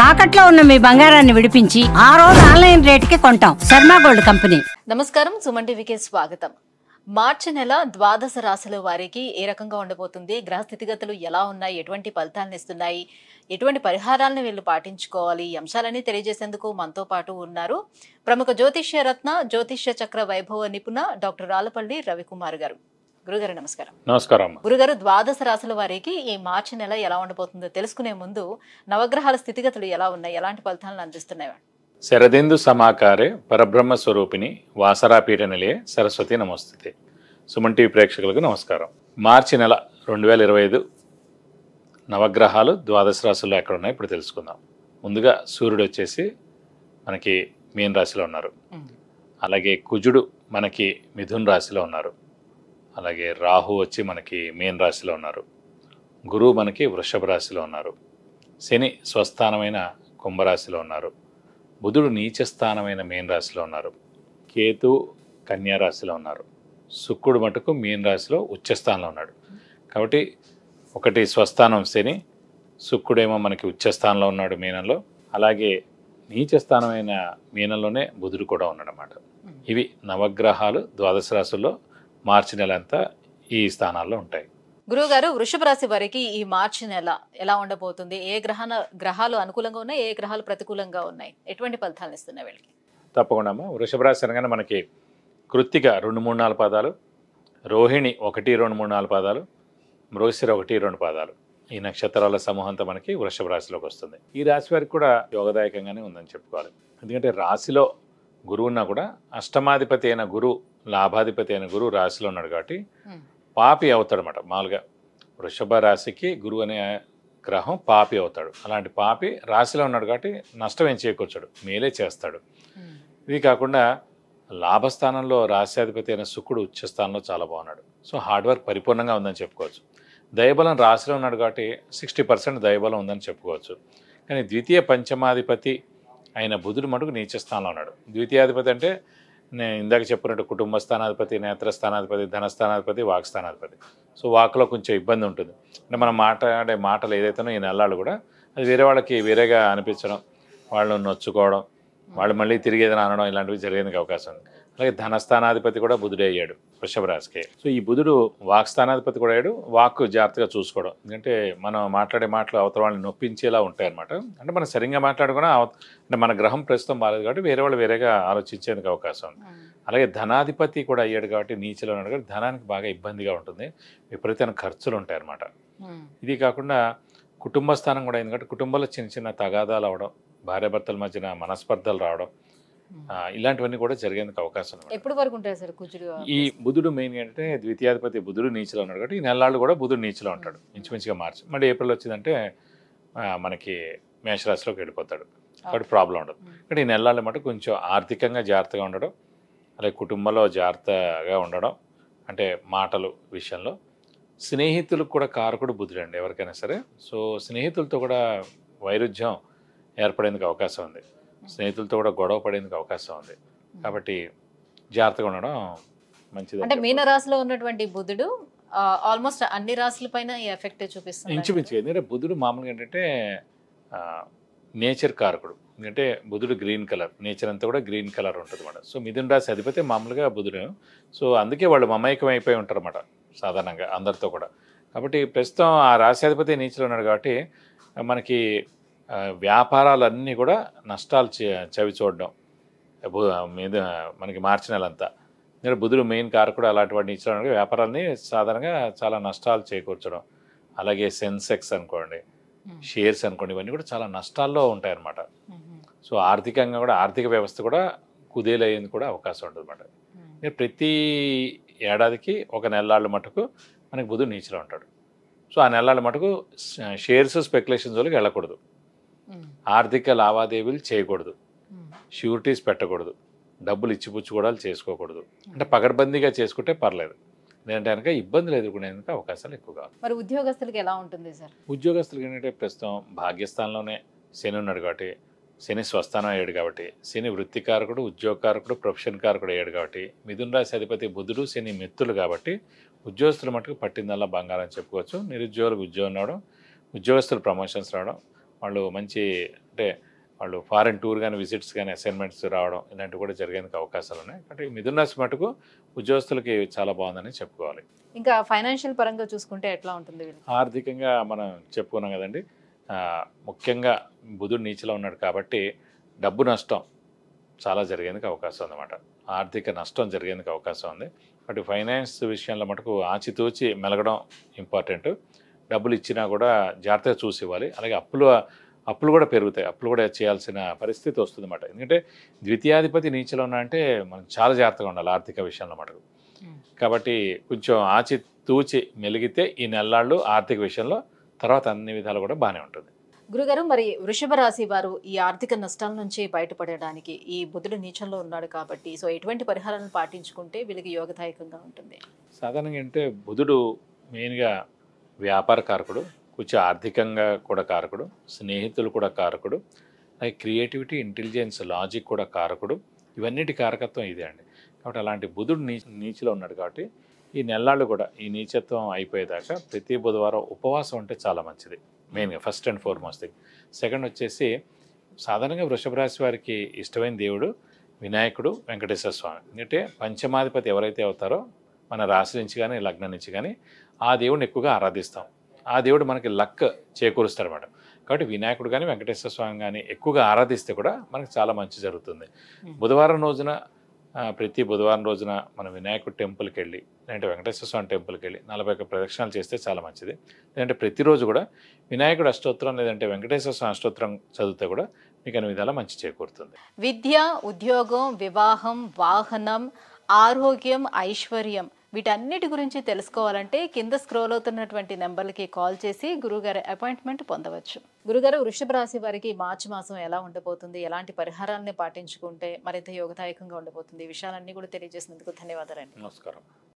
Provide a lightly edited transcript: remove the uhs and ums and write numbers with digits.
తాకట్లో ఉన్న మీ బంగారాన్ని విడిపించి ఆ రోజు ఆన్లైన్ రేటుకి కొంటాం. Sharma gold company. నమస్కారం, సుమన్ టీవీకి స్వాగతం. మార్చి నెల ద్వాదశ రాశుల వారికి ఏ రకంగా ఉండబోతుంది, గ్రహ స్థితిగతులు ఎలా ఉన్నాయి, ఎటువంటి ఫలితాలను ఇస్తున్నాయి, ఎటువంటి పరిహారాలను వీళ్ళు పాటించుకోవాలి, ఈ అంశాలన్నీ తెలియజేసేందుకు మనతో పాటు ఉన్నారు ప్రముఖ జ్యోతిష్య రత్న, జ్యోతిష్య చక్ర వైభవ నిపుణ డాక్టర్ రాలపల్లి రవికుమార్ గారు. గురుగారు నమస్కారం. నమస్కారం. గురుగారు, ద్వాదశ రాశుల వారికి ఈ మార్చి నెల ఎలా ఉండబోతుందో తెలుసుకునే ముందు నవగ్రహాల స్థితిగతులు ఎలా ఉన్నాయి, ఎలాంటి ఫలితాలను అందిస్తున్నాయి? శరదిందు సమాకారే పరబ్రహ్మ స్వరూపిణి వాసరాపీఠ నిలయే సరస్వతి నమస్తే. సుమన్ టీవీ ప్రేక్షకులకు నమస్కారం. మార్చి నెల 2025 నవగ్రహాలు ద్వాదశ రాశుల్లో ఎక్కడ ఉన్నాయి ఇప్పుడు తెలుసుకుందాం. ముందుగా సూర్యుడు వచ్చేసి మనకి మీన రాశిలో ఉన్నారు. అలాగే కుజుడు మనకి మిథున్ రాశిలో ఉన్నారు. అలాగే రాహు వచ్చి మనకి మీన రాశిలో ఉన్నారు. గురువు మనకి వృషభ రాశిలో ఉన్నారు. శని స్వస్థానమైన కుంభరాశిలో ఉన్నారు. బుధుడు నీచస్థానమైన మీన రాశిలో ఉన్నారు. కేతు కన్యా రాశిలో ఉన్నారు. శుక్రుడు మటుకు మీన రాశిలో ఉచ్చస్థానంలో ఉన్నాడు. కాబట్టి ఒకటి స్వస్థానం శని, శుక్రుడేమో మనకి ఉచ్చస్థానంలో ఉన్నాడు మీనంలో. అలాగే నీచస్థానమైన మీనంలోనే బుధుడు కూడా ఉన్నాడు అన్నమాట. ఇవి నవగ్రహాలు ద్వాదశ రాశుల్లో మార్చి నెల అంతా ఈ స్థానాల్లో ఉంటాయి. గురువు గారు, వృషభ రాశి వారికి ఈ మార్చి నెల ఎలా ఉండబోతుంది? ఏ గ్రహాలు అనుకూలంగా ఉన్నాయి, ఏ గ్రహాలు ప్రతికూలంగా ఉన్నాయి, ఎటువంటి ఫలితాలను ఇస్తున్నాయి వీళ్ళకి? తప్పకుండా అమ్మా. వృషభ రాశి అనగానే మనకి కృత్తిక 2, 3, 4 పాదాలు, రోహిణి 1, 2, 3, 4 పాదాలు, మృగశిర 1, 2 పాదాలు, ఈ నక్షత్రాల సమూహంతో మనకి వృషభ రాశిలోకి వస్తుంది. ఈ రాశి వారికి కూడా యోగదాయకంగానే ఉందని చెప్పుకోవాలి. ఎందుకంటే రాశిలో గురువు ఉన్నా కూడా అష్టమాధిపతి అయిన గురు, లాభాధిపతి అయిన గురువు రాశిలో ఉన్నాడు కాబట్టి పాపి అవుతాడు అన్నమాట. మామూలుగా వృషభ రాశికి గురువు అనే గ్రహం పాపి అవుతాడు. అలాంటి పాపి రాశిలో ఉన్నాడు కాబట్టి నష్టం ఏం చేకూర్చాడు, మేలే చేస్తాడు. ఇది కాకుండా లాభస్థానంలో రాశ్యాధిపతి అయిన శుక్రుడు ఉచ్చస్థానంలో చాలా బాగున్నాడు. సో హార్డ్ వర్క్ పరిపూర్ణంగా ఉందని చెప్పుకోవచ్చు. దయబలం రాశిలో ఉన్నాడు కాబట్టి 60% దయబలం ఉందని చెప్పుకోవచ్చు. కానీ ద్వితీయ పంచమాధిపతి అయిన బుధుడు మటుకు నీచస్థానంలో ఉన్నాడు. ద్వితీయాధిపతి అంటే నేను ఇందాక చెప్పినట్టు కుటుంబ స్థానాధిపతి, నేత్రస్థానాధిపతి, ధనస్థానాధిపతి, వాక్స్థానాధిపతి. సో వాక్లో కొంచెం ఇబ్బంది ఉంటుంది. అంటే మనం మాట్లాడే మాటలు ఏదైతేనో ఈ నెలలు కూడా అది వేరే వాళ్ళకి వేరేగా అనిపించడం, వాళ్ళు నొచ్చుకోవడం, వాళ్ళు మళ్ళీ తిరిగి ఏదైనా అనడం, ఇలాంటివి జరిగేందుకు అవకాశం ఉంది. అలాగే ధనస్థానాధిపతి కూడా బుధుడే అయ్యాడు వృషభ రాశికి. సో ఈ బుధుడు వాక్స్థానాధిపతి కూడా అయ్యాడు. వాక్కు జాగ్రత్తగా చూసుకోవడం, ఎందుకంటే మనం మాట్లాడే మాటలు అవతల వాళ్ళని నొప్పించేలా ఉంటాయి అనమాట. అంటే మనం సరిగ్గా మాట్లాడుకున్నా అంటే మన గ్రహం ప్రస్తుతం బాలేదు కాబట్టి వేరే వాళ్ళు వేరేగా ఆలోచించేందుకు అవకాశం ఉంది. అలాగే ధనాధిపతి కూడా అయ్యాడు కాబట్టి నీచలో ఉన్నాడు కాబట్టి ధనానికి బాగా ఇబ్బందిగా ఉంటుంది, విపరీతమైన ఖర్చులు ఉంటాయి అన్నమాట. ఇది కాకుండా కుటుంబ స్థానం కూడా అయింది కాబట్టి కుటుంబంలో చిన్న చిన్న తగాదాలు అవడం, భార్యాభర్తల మధ్యన మనస్పర్ధలు రావడం, ఇలాంటివన్నీ కూడా జరిగేందుకు అవకాశం ఉంది. ఎప్పటి వరకు ఉంటాయి సార్ కుజుడు? ఈ బుధుడు మెయిన్ ఏంటంటే ద్వితీయాధిపతి బుధుడు నీచలో ఉన్నాడు కాబట్టి ఈ నెలలు కూడా బుధుడు నీచలో ఉంటాడు. ఇంచుమించుగా మార్చి మళ్ళీ ఏప్రిల్ వచ్చిందంటే మనకి మేషరాశిలోకి వెళ్ళిపోతాడు కాబట్టి ప్రాబ్లం ఉండదు. కానీ ఈ నెలలు మటు కొంచెం ఆర్థికంగా జాగ్రత్తగా ఉండడం, అలాగే కుటుంబంలో జాగ్రత్తగా ఉండడం, అంటే మాటలు విషయంలో. స్నేహితులకు కూడా కారకుడు బుధుడు అండి ఎవరికైనా సరే. సో స్నేహితులతో కూడా వైరుధ్యం ఏర్పడేందుకు అవకాశం ఉంది, స్నేహితులతో కూడా గొడవ పడేందుకు అవకాశం ఉంది. కాబట్టి జాగ్రత్తగా ఉండడం మంచిది. అంటే మీన రాశిలో ఉన్నటువంటి బుధుడు ఆల్మోస్ట్ అన్ని రాశుల పైన ఈ ఎఫెక్ట్ చూపిస్తుంది ఇంచుమించుగా. ఎందుకంటే బుధుడు మామూలుగా ఏంటంటే నేచర్ కారకుడు. ఎందుకంటే బుధుడు గ్రీన్ కలర్, నేచర్ అంతా కూడా గ్రీన్ కలర్ ఉంటుంది అన్నమాట. సో మిథున రాశి అధిపతి మామూలుగా బుధుడు. సో అందుకే వాళ్ళు మమైకం అయిపోయి ఉంటారు అన్నమాట సాధారణంగా అందరితో కూడా. కాబట్టి ప్రస్తుతం ఆ రాశ్యాధిపతి నీచలో ఉన్నాడు కాబట్టి మనకి వ్యాపారాలన్నీ కూడా నష్టాలు చవి చూడడం మీద మనకి మార్చి నెలంతా. ఎందుకంటే బుధుడు మెయిన్ కారకుడు, అలాంటి వాడు నీచలో ఉన్నాడు. వ్యాపారాలని సాధారణంగా చాలా నష్టాలు చేకూర్చడం. అలాగే సెన్సెక్స్ అనుకోండి, షేర్స్ అనుకోండి, ఇవన్నీ కూడా చాలా నష్టాల్లో ఉంటాయన్నమాట. సో ఆర్థికంగా కూడా ఆర్థిక వ్యవస్థ కూడా కుదేలయ్యేందుకు కూడా అవకాశం ఉంటుంది అన్నమాట. ప్రతి ఏడాదికి ఒక నెలలు మటుకు మనకి బుధుడు నీచలో ఉంటాడు. సో ఆ నెలల మటుకు షేర్స్ స్పెక్యులేషన్ జోలికి వెళ్ళకూడదు, ఆర్థిక లావాదేవీలు చేయకూడదు, షూరిటీస్ పెట్టకూడదు, డబ్బులు ఇచ్చిపుచ్చుకోవడాలు చేసుకోకూడదు. అంటే పకడ్బందీగా చేసుకుంటే పర్లేదు, లేదంటే కనుక ఇబ్బందులు ఎదుర్కొనేందుకు అవకాశాలు ఎక్కువగా. మరి ఉద్యోగస్తులకి ఎలా ఉంటుంది సార్? ఉద్యోగస్తులకి ఏంటంటే ప్రస్తుతం భాగ్యస్థానంలోనే శని ఉన్నాడు కాబట్టి, శని స్వస్థానం అయ్యాడు కాబట్టి, శని వృత్తికారకుడు, ఉద్యోగకారకుడు, ప్రొఫెషన్ కారకుడు అయ్యాడు కాబట్టి, మిథున రాశి అధిపతి బుధుడు శని మిత్రులు కాబట్టి ఉద్యోగస్తుల మటుకు పట్టిందల్లా బంగారం చెప్పుకోవచ్చు. నిరుద్యోగులకు ఉద్యోగం రావడం, ఉద్యోగస్తులు ప్రమోషన్స్ రావడం, వాళ్ళు మంచి అంటే వాళ్ళు ఫారెన్ టూర్ కానీ విజిట్స్ కానీ అసైన్మెంట్స్ రావడం ఇలాంటివి కూడా జరిగేందుకు అవకాశాలు ఉన్నాయి. అంటే మిథున రాశి మటుకు ఉద్యోగస్తులకి చాలా బాగుందని చెప్పుకోవాలి. ఇంకా ఫైనాన్షియల్ పరంగా చూసుకుంటే ఎట్లా ఉంటుంది వీళ్ళకి? ఆర్థికంగా మనం చెప్పుకున్నాం కదండి, ముఖ్యంగా బుధుడు నీచలో ఉన్నాడు కాబట్టి డబ్బు నష్టం చాలా జరిగేందుకు అవకాశం ఉందన్నమాట. ఆర్థిక నష్టం జరిగేందుకు అవకాశం ఉంది. బట్ ఫైనాన్స్ విషయంలో మటుకు ఆచితూచి మెలగడం ఇంపార్టెంట్. డబ్బులు ఇచ్చినా కూడా జాగ్రత్తగా చూసి ఇవ్వాలి. అలాగే అప్పులు కూడా పెరుగుతాయి. అప్పులు కూడా చేయాల్సిన పరిస్థితి వస్తుందన్నమాట. ఎందుకంటే ద్వితీయాధిపతి నీచలో ఉన్నా అంటే మనం చాలా జాగ్రత్తగా ఉండాలి ఆర్థిక విషయంలో మటుకు. కాబట్టి కొంచెం ఆచితూచి మెలిగితే ఈ నెలలాళ్ళు ఆర్థిక విషయంలో తర్వాత అన్ని విధాలు కూడా బాగానే ఉంటుంది. గురుగారు, మరి వృషభ రాశి వారు ఈ ఆర్థిక నష్టాల నుంచి బయటపడడానికి ఈ బుధుడు నీచంలో ఉన్నాడు కాబట్టి సో ఎటువంటి పరిహారాలను పాటించుకుంటే వీళ్ళకి యోగదాయకంగా ఉంటుంది? సాధారణంగా అంటే బుధుడు మెయిన్గా వ్యాపార కారకుడు, కొంచెం ఆర్థికంగా కూడా కారకుడు, స్నేహితులు కూడా కారకుడు, అలాగే క్రియేటివిటీ, ఇంటెలిజెన్స్, లాజిక్ కూడా కారకుడు. ఇవన్నిటి కారకత్వం ఇదే అండి. కాబట్టి అలాంటి బుధుడు నీచిలో ఉన్నాడు కాబట్టి ఈ నెలలాళ్ళు కూడా ఈ నీచత్వం అయిపోయేదాకా ప్రతి బుధవారం ఉపవాసం అంటే చాలా మంచిది. మెయిన్గా first and foremost thing. Second వచ్చేసి సాధారణంగా వృషభ రాశి వారికి ఇష్టమైన దేవుడు వినాయకుడు, వెంకటేశ్వర స్వామి. ఎందుకంటే పంచమాధిపతి ఎవరైతే అవుతారో మన రాశి నుంచి కానీ లగ్నం నుంచి కానీ ఆ దేవుడిని ఎక్కువగా ఆరాధిస్తాం. ఆ దేవుడు మనకి లక్ చేకూరుస్తాడనమాట. కాబట్టి వినాయకుడు కానీ వెంకటేశ్వర స్వామి కానీ ఎక్కువగా ఆరాధిస్తే కూడా మనకి చాలా మంచి జరుగుతుంది. బుధవారం రోజున ప్రతి బుధవారం రోజున మనం వినాయకుడు టెంపుల్కి వెళ్ళి లేదంటే వెంకటేశ్వర స్వామి టెంపుల్కి వెళ్ళి 41 ప్రదక్షిణాలు చేస్తే చాలా మంచిది. లేదంటే ప్రతిరోజు కూడా వినాయకుడు అష్టోత్తరం లేదంటే వెంకటేశ్వర స్వామి అష్టోత్తరం చదివితే కూడా మీకు అన్ని విధాలా మంచి చేకూరుతుంది. విద్య, ఉద్యోగం, వివాహం, వాహనం, ఆరోగ్యం, ఐశ్వర్యం వీటన్నిటి గురించి తెలుసుకోవాలంటే కింద స్క్రోల్ అవుతున్నటువంటి నెంబర్లకి కాల్ చేసి గురుగారి అపాయింట్మెంట్ పొందవచ్చు. గురుగారు, వృషభ రాశి వారికి మార్చి మాసం ఎలా ఉండబోతుంది, ఎలాంటి పరిహారాలని పాటించుకుంటే మరింత యోగదాయకంగా ఉండబోతుంది, ఈ విషయాలన్నీ కూడా తెలియజేసినందుకు ధన్యవాదాలండి. నమస్కారం.